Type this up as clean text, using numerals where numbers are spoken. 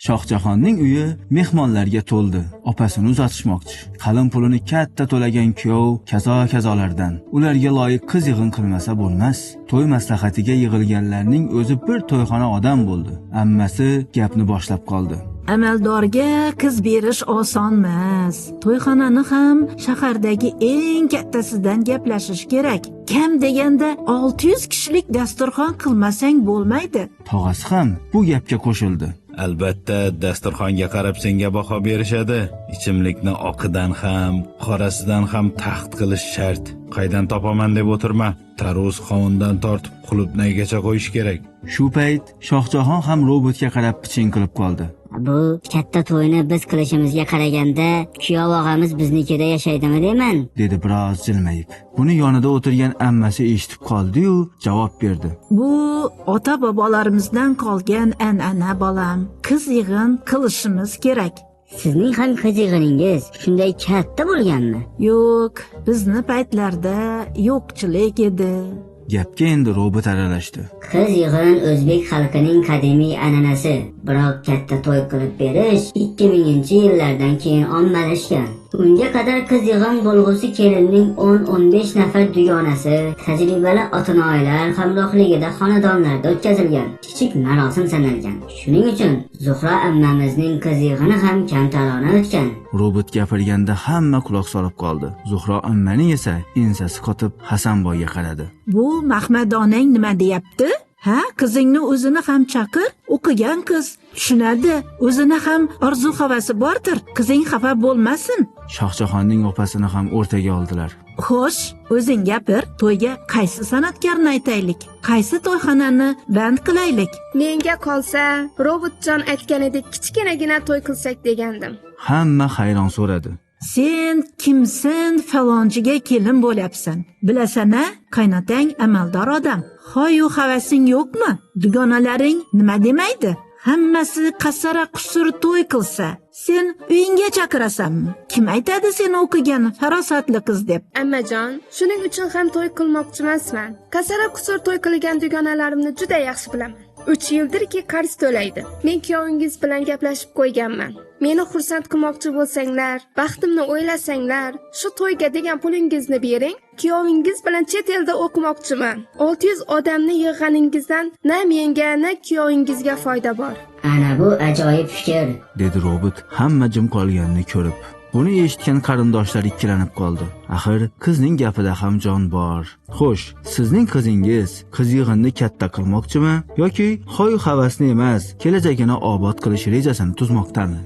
Shohjahonning uyi mehmonlarga to'ldi. Opasini uzatishmoqchi. Qalin pulini katta to'lagan kuyov kazo-kazolardan. Ularga loyiq qiz yig'in qilmasa bo'lmas. To'y maslahatiga yig'ilganlarning o'zi bir to'yxona odam bo'ldi. Ammasi gapni boshlab qoldi. Amaldorga qiz berish osonmas. To'yxonani ham shahardagi eng kattasidan gaplashish kerak. Kam deganda 600 kishilik dasturxon qilmasang bo'lmaydi. Tog'asi ham bu gapga qo'shildi. Albatta, dasturxonga qarab senga baho berishadi. Ichimlikni oqidan ham, qorasidan ham taxt qilish shart. Qaydan topaman deb o'tirma. Tarvuz qovundan tortib qulupnaygacha qo'yish kerak. Shu payt Shohjahon ham robotga qarab piching qilib qoldi. Bu katta to'yni biz qilishimizga qaraganda kuyov og'amiz biznikida yashaydimi deyman, dedi biroz jilmayib. Buni yonida o'tirgan ammasi eshitib qoldi-yu, javob berdi. Bu ota-bobolarimizdan qolgan an'ana bolam. Qiz yig'in qilishimiz kerak. Sizning ham qiz yig'iningiz shunday katta bo'lganmi? Yo'q, bizni paytlarda yo'qchilik edi. Gapga endi robot aralashdi. Qiz yig'in o'zbek xalqining qadimiy an'anasi, biroq katta to'y qilib berish 2000-yillardan keyin ommalashgan. Unga qadar qiz yig'in bo'lg'usi kelinning 10-15 nafar dugonasi, tajribali ota-onalar hamrohligida xonadonlarda o'tkazilgan kichik marosim sanalgan. Shuning uchun Zuhra ammamizning qiz yig'ini ham kamtarona o'tgan. Robot gapirganda hamma quloq solib qoldi. Zuhra ammaning esa ensasi qotib Hasanboyga qaradi. Bu Mahmadonang nima deyapti? Ha, qizingni o'zini ham chaqir, o'qigan qiz, tushunadi. O'zini ham orzu havasi bordir. Qizing xafa bo'lmasin. Shohjahonning opasini ham o'rtaga oldilar. Xo'sh, o'zing gapir. To'yga qaysi san'atkorni aytaylik? Qaysi to'yxonani band qilaylik? Menga qolsa, robotjon aytganidek kichkinagina to'y qilsak degandim. Hamma hayron so'radi. Sen kimsin, falonchiga kelin bo'lyapsan? Bilasan-a, qaynotang amaldor odam. Hoyu havasing yo'qmi? Dugonalaring nima demaydi? Hammasi qasara qusur to'y qilsa, sen uyingga chaqirasanmi? Kim aytadi sen o'qigan farosatli qiz deb? Ammajon, shuning uchun ham to'y qilmoqchimasman. Qasara qusur to'y qilgan dugonalarimni juda yaxshi bilaman. 3 yildirki qarz to'laydi. Men kuyovingiz bilan gaplashib qo'yganman. Meni xursand qilmoqchi bo'lsanglar, baxtimni o'ylasanglar, shu to'yga degan pulingizni bering. Kuyovingiz bilan chet elda o'qimoqchiman. 600 odamni yig'ganingizdan na menga, na kuyovingizga foyda bor. Ana bu ajoyib fikr, dedi robot hamma jim qolganini ko'rib. Buni eshitgan qarindoshlar ikkilanib qoldi. Axir qizning gapida ham jon bor. Xo'sh, sizning qizingiz qiz yig'inni katta qilmoqchimi yoki hoy havasni emas, kelajagini obod qilish rejasini tuzmoqdami?